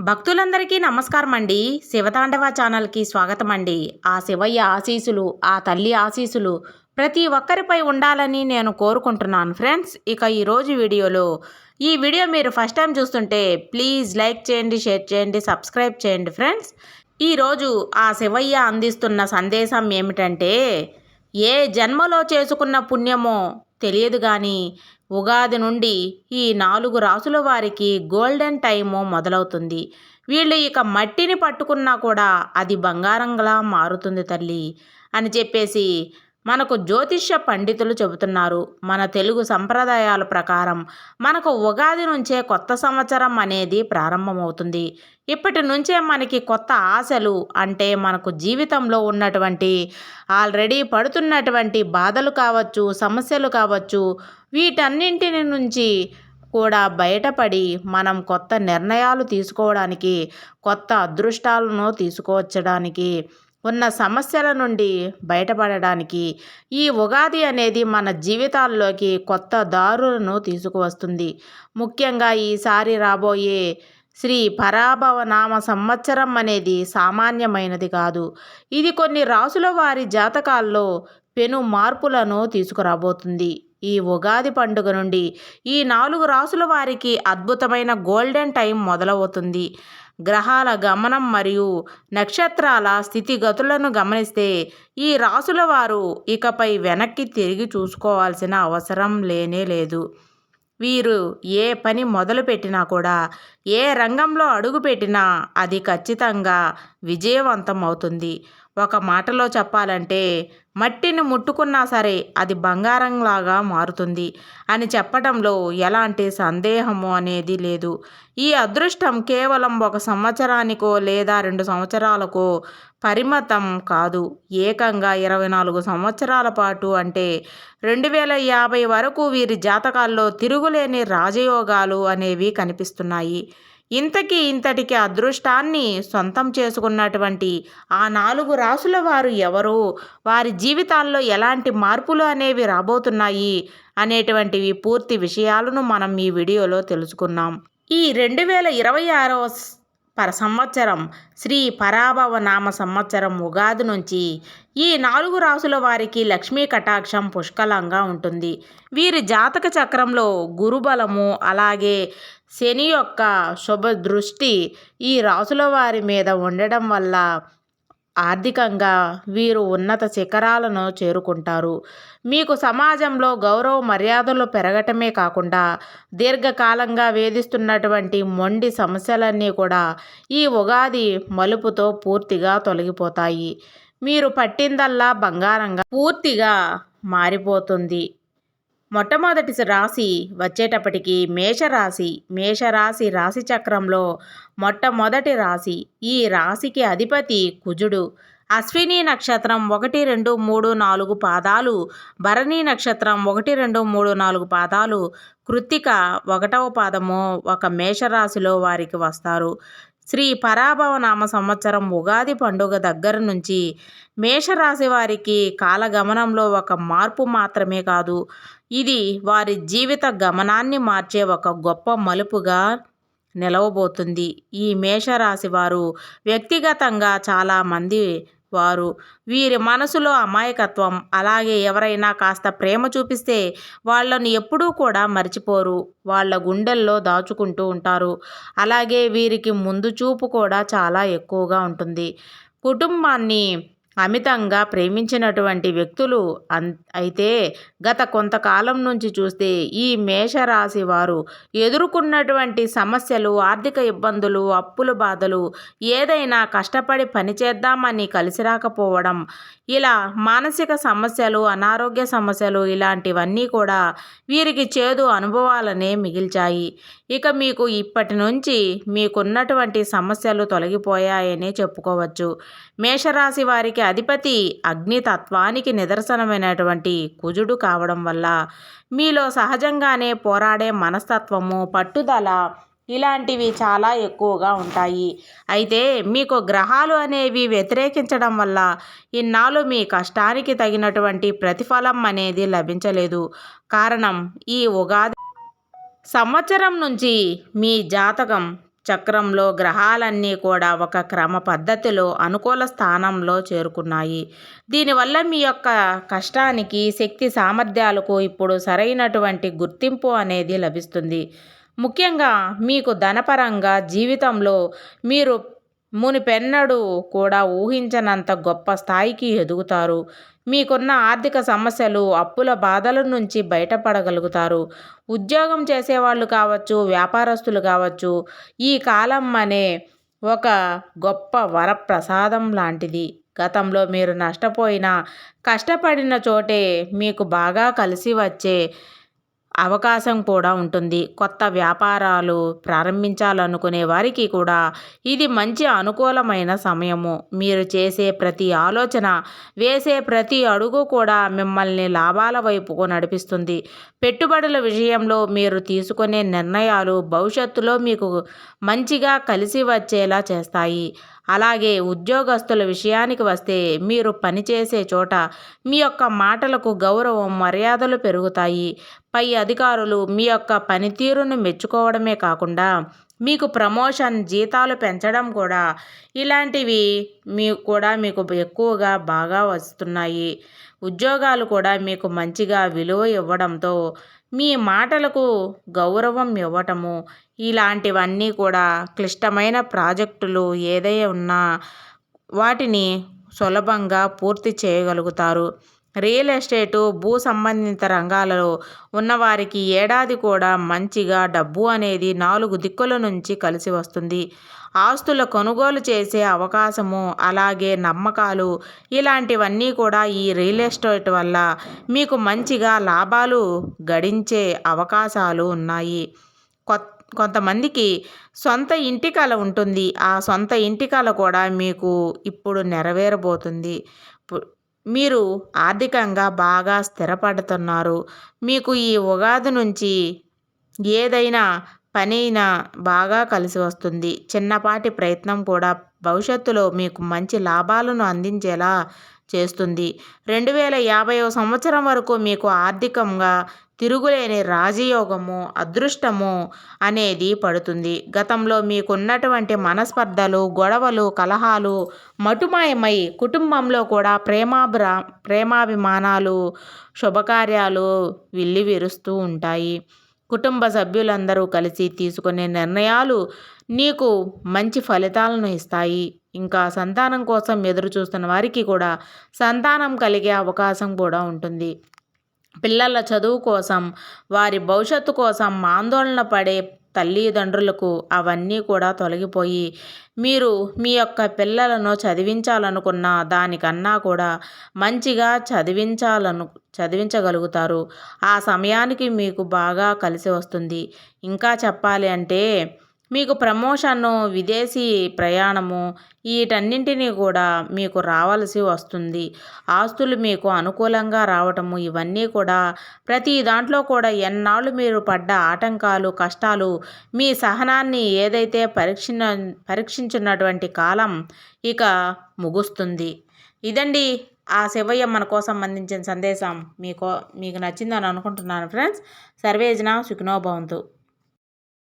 భక్తులందరికీ నమస్కారం అండి. శివతాండవ ఛానల్కి స్వాగతం అండి. ఆ శివయ్య ఆశీసులు, ఆ తల్లి ఆశీసులు ప్రతి ఒక్కరిపై ఉండాలని నేను కోరుకుంటున్నాను ఫ్రెండ్స్. ఇక ఈరోజు ఈ వీడియో మీరు ఫస్ట్ టైం చూస్తుంటే ప్లీజ్ లైక్ చేయండి, షేర్ చేయండి, సబ్స్క్రైబ్ చేయండి ఫ్రెండ్స్. ఈరోజు ఆ శివయ్య అందిస్తున్న సందేశం ఏమిటంటే, ఏ జన్మలో చేసుకున్న పుణ్యమో తెలియదు కానీ ఉగాది నుండి ఈ 4 రాసుల వారికి గోల్డెన్ టైము మొదలవుతుంది. వీళ్ళు ఇక మట్టిని పట్టుకున్నా కూడా అది బంగారంలా మారుతుంది తల్లి అని చెప్పేసి మనకు జ్యోతిష్య పండితులు చెబుతున్నారు. మన తెలుగు సంప్రదాయాల ప్రకారం మనకు ఉగాది నుంచే కొత్త సంవత్సరం అనేది ప్రారంభమవుతుంది. ఇప్పటి నుంచే మనకి కొత్త ఆశలు, అంటే మనకు జీవితంలో ఉన్నటువంటి ఆల్రెడీ పడుతున్నటువంటి బాధలు కావచ్చు, సమస్యలు కావచ్చు, వీటన్నింటిని నుంచి కూడా బయటపడి మనం కొత్త నిర్ణయాలు తీసుకోవడానికి, కొత్త అదృష్టాలను తీసుకువచ్చడానికి, ఉన్న సమస్యల నుండి బయటపడడానికి ఈ ఉగాది అనేది మన జీవితాల్లోకి కొత్త దారులను తీసుకువస్తుంది. ముఖ్యంగా ఈసారి రాబోయే శ్రీ పరాభవ నామ సంవత్సరం అనేది సామాన్యమైనది కాదు. ఇది కొన్ని రాసుల వారి జాతకాల్లో పెను మార్పులను తీసుకురాబోతుంది. ఈ ఉగాది పండుగ నుండి ఈ 4 రాసుల వారికి అద్భుతమైన గోల్డెన్ టైం మొదలవుతుంది. గ్రహాల గమనం మరియు నక్షత్రాల స్థితిగతులను గమనిస్తే ఈ రాసుల వారు ఇకపై వెనక్కి తిరిగి చూసుకోవాల్సిన అవసరం లేనే లేదు. వీరు ఏ పని మొదలుపెట్టినా కూడా, ఏ రంగంలో అడుగుపెట్టినా అది ఖచ్చితంగా విజయవంతం అవుతుంది. ఒక మాటలో చెప్పాలంటే, మట్టిని ముట్టుకున్నా సరే అది బంగారంలాగా మారుతుంది అని చెప్పడంలో ఎలాంటి సందేహము అనేది లేదు. ఈ అదృష్టం కేవలం 1 సంవత్సరానికో లేదా 2 సంవత్సరాలకో పరిమితం కాదు. ఏకంగా 24 సంవత్సరాల పాటు, అంటే 2050 వరకు వీరి జాతకాల్లో తిరుగులేని రాజయోగాలు అనేవి కనిపిస్తున్నాయి. ఇంతటికి అదృష్టాన్ని సొంతం చేసుకున్నటువంటి ఆ 4 రాసుల వారు ఎవరు, వారి జీవితాల్లో ఎలాంటి మార్పులు అనేవి రాబోతున్నాయి అనేటువంటివి పూర్తి విషయాలను మనం ఈ వీడియోలో తెలుసుకున్నాం. ఈ 2026వ సంవత్సరం శ్రీ పరాభవ నామ సంవత్సరం ఉగాది నుంచి ఈ 4 రాసుల వారికి లక్ష్మీ కటాక్షం పుష్కలంగా ఉంటుంది. వీరి జాతక చక్రంలో గురుబలము, అలాగే శని యొక్క శుభ దృష్టి ఈ రాసుల వారి మీద ఉండడం వల్ల ఆర్థికంగా వీరు ఉన్నత శిఖరాలను చేరుకుంటారు. మీకు సమాజంలో గౌరవ మర్యాదలు పెరగటమే కాకుండా దీర్ఘకాలంగా వేధిస్తున్నటువంటి మొండి సమస్యలన్నీ కూడా ఈ ఉగాది మలుపుతో పూర్తిగా తొలగిపోతాయి. మీరు పట్టిందల్లా బంగారంగా పూర్తిగా మారిపోతుంది. మొట్టమొదటి రాశి వచ్చేటప్పటికి మేషరాశి రాశి చక్రంలో మొట్టమొదటి రాశి. ఈ రాశికి అధిపతి కుజుడు. అశ్విని నక్షత్రం 1, 2, 3, 4 పాదాలు, భరణి నక్షత్రం 1, 2, 3, 4 పాదాలు, కృత్తిక 1వ పాదము ఒక మేషరాశిలో వారికి వస్తారు. శ్రీ పరాభవ నామ సంవత్సరం ఉగాది పండుగ దగ్గర నుంచి మేషరాశి వారికి కాలగమనంలో ఒక మార్పు మాత్రమే కాదు, ఇది వారి జీవిత గమనాన్ని మార్చే ఒక గొప్ప మలుపుగా నిలవబోతుంది. ఈ మేషరాశి వారు వ్యక్తిగతంగా చాలామంది వీరి మనసులో అమాయకత్వం, అలాగే ఎవరైనా కాస్త ప్రేమ చూపిస్తే వాళ్ళను ఎప్పుడూ కూడా మర్చిపోరు, వాళ్ళ గుండెల్లో దాచుకుంటూ ఉంటారు. అలాగే వీరికి ముందు చూపు కూడా చాలా ఎక్కువగా ఉంటుంది. కుటుంబాన్ని అమితంగా ప్రేమించినటువంటి వ్యక్తులు అయితే గత కొంతకాలం నుంచి చూస్తే ఈ మేషరాశి వారు ఎదుర్కొన్నటువంటి సమస్యలు, ఆర్థిక ఇబ్బందులు, అప్పుల బాధలు, ఏదైనా కష్టపడి పనిచేద్దామని కలిసి రాకపోవడం, ఇలా మానసిక సమస్యలు, అనారోగ్య సమస్యలు, ఇలాంటివన్నీ కూడా వీరికి చేదు అనుభవాలనే మిగిల్చాయి. ఇక మీకు ఇప్పటి నుంచి మీకున్నటువంటి సమస్యలు తొలగిపోయాయనే చెప్పుకోవచ్చు. మేషరాశి వారికి అధిపతి అగ్నితత్వానికి నిదర్శనమైనటువంటి కుజుడు కావడం వల్ల మీలో సహజంగానే పోరాడే మనస్తత్వము, పట్టుదల ఇలాంటివి చాలా ఎక్కువగా ఉంటాయి. అయితే మీకు గ్రహాలు అనేవి వ్యతిరేకించడం వల్ల ఇన్నాళ్ళు మీ కష్టానికి తగినటువంటి ప్రతిఫలం అనేది లభించలేదు. కారణం ఈ ఉగాది సంవత్సరం నుంచి మీ జాతకం చక్రంలో గ్రహాలన్నీ కూడా ఒక క్రమ పద్ధతిలో అనుకూల స్థానంలో చేరుకున్నాయి. దీనివల్ల మీ యొక్క కష్టానికి, శక్తి సామర్థ్యాలకు ఇప్పుడు సరైనటువంటి గుర్తింపు అనేది లభిస్తుంది. ముఖ్యంగా మీకు ధనపరంగా జీవితంలో మీరు మునిపెన్నడూ కూడా ఊహించనంత గొప్ప స్థాయికి ఎదుగుతారు. మీకున్న ఆర్థిక సమస్యలు, అప్పుల బాధల నుంచి బయటపడగలుగుతారు. ఉద్యోగం చేసేవాళ్ళు కావచ్చు, వ్యాపారస్తులు కావచ్చు, ఈ కాలం అనే ఒక గొప్ప వరప్రసాదం లాంటిది. గతంలో మీరు నష్టపోయినా, కష్టపడిన చోటే మీకు బాగా కలిసి వచ్చే అవకాశం కూడా ఉంటుంది. కొత్త వ్యాపారాలు ప్రారంభించాలనుకునే వారికి కూడా ఇది మంచి అనుకూలమైన సమయము. మీరు చేసే ప్రతి ఆలోచన, వేసే ప్రతి అడుగు కూడా మిమ్మల్ని లాభాల వైపుకు నడిపిస్తుంది. పెట్టుబడుల విషయంలో మీరు తీసుకునే నిర్ణయాలు భవిష్యత్తులో మీకు మంచిగా కలిసి వచ్చేలా చేస్తాయి. అలాగే ఉద్యోగస్తుల విషయానికి వస్తే మీరు పనిచేసే చోట మీ యొక్క మాటలకు గౌరవం, మర్యాదలు పెరుగుతాయి. పై అధికారులు మీ యొక్క పనితీరును మెచ్చుకోవడమే కాకుండా మీకు ప్రమోషన్, జీతాలు పెంచడం కూడా ఇలాంటివి మీకు ఎక్కువగా బాగా వస్తున్నాయి. ఉద్యోగాలు కూడా మీకు మంచిగా విలువ ఇవ్వడంతో మీ మాటలకు గౌరవం ఇవ్వటము ఇలాంటివన్నీ కూడా క్లిష్టమైన ప్రాజెక్టులు ఏదైనా ఉన్నా వాటిని సులభంగా పూర్తి చేయగలుగుతారు. రియల్ ఎస్టేటు, భూ సంబంధిత రంగాలలో ఉన్నవారికి ఏడాది కూడా మంచిగా డబ్బు అనేది 4 దిక్కుల నుంచి కలిసి వస్తుంది. ఆస్తుల కొనుగోలు చేసే అవకాశము, అలాగే నమ్మకాలు ఇలాంటివన్నీ కూడా ఈ రియల్ ఎస్టేట్ వల్ల మీకు మంచిగా లాభాలు గడించే అవకాశాలు ఉన్నాయి. కొంతమందికి సొంత ఇంటి కల ఉంటుంది. ఆ సొంత ఇంటి కల కూడా మీకు ఇప్పుడు నెరవేరబోతుంది. మీరు ఆర్థికంగా బాగా స్థిరపడుతున్నారు. మీకు ఈ ఉగాది నుంచి ఏదైనా పనైనా బాగా కలిసి వస్తుంది. చిన్నపాటి ప్రయత్నం కూడా భవిష్యత్తులో మీకు మంచి లాభాలను అందించేలా చేస్తుంది. 2050వ సంవత్సరం వరకు మీకు ఆర్థికంగా తిరుగులేని రాజయోగము, అదృష్టము అనేది పడుతుంది. గతంలో మీకున్నటువంటి మనస్పర్ధలు, గొడవలు, కలహాలు మటుమాయమై కుటుంబంలో కూడా ప్రేమాభిమానాలు, శుభకార్యాలు విల్లివిరుస్తూ ఉంటాయి. కుటుంబ సభ్యులందరూ కలిసి తీసుకునే నిర్ణయాలు నీకు మంచి ఫలితాలను ఇస్తాయి. ఇంకా సంతానం కోసం ఎదురు చూస్తున్న వారికి కూడా సంతానం కలిగే అవకాశం కూడా ఉంటుంది. పిల్లల చదువు కోసం, వారి భవిష్యత్తు కోసం ఆందోళన పడే తల్లిదండ్రులకు అవన్నీ కూడా తొలగిపోయి మీరు మీ యొక్క పిల్లలను చదివించాలనుకున్న దానికన్నా కూడా మంచిగా చదివించగలుగుతారు. ఆ సమయానికి మీకు బాగా కలిసి వస్తుంది. ఇంకా చెప్పాలి అంటే మీకు ప్రమోషను, విదేశీ ప్రయాణము వీటన్నింటినీ కూడా మీకు రావాల్సి వస్తుంది. ఆస్తులు మీకు అనుకూలంగా రావటము ఇవన్నీ కూడా ప్రతి దాంట్లో కూడా ఎన్నాళ్ళు మీరు పడ్డ ఆటంకాలు, కష్టాలు, మీ సహనాన్ని ఏదైతే పరీక్షించున్నటువంటి కాలం ఇక ముగుస్తుంది. ఇదండి ఆ శివయ్య మన కోసం అందించిన సందేశం. మీకు నచ్చిందని అనుకుంటున్నాను ఫ్రెండ్స్. సర్వేజన సుఖినో భవంతు.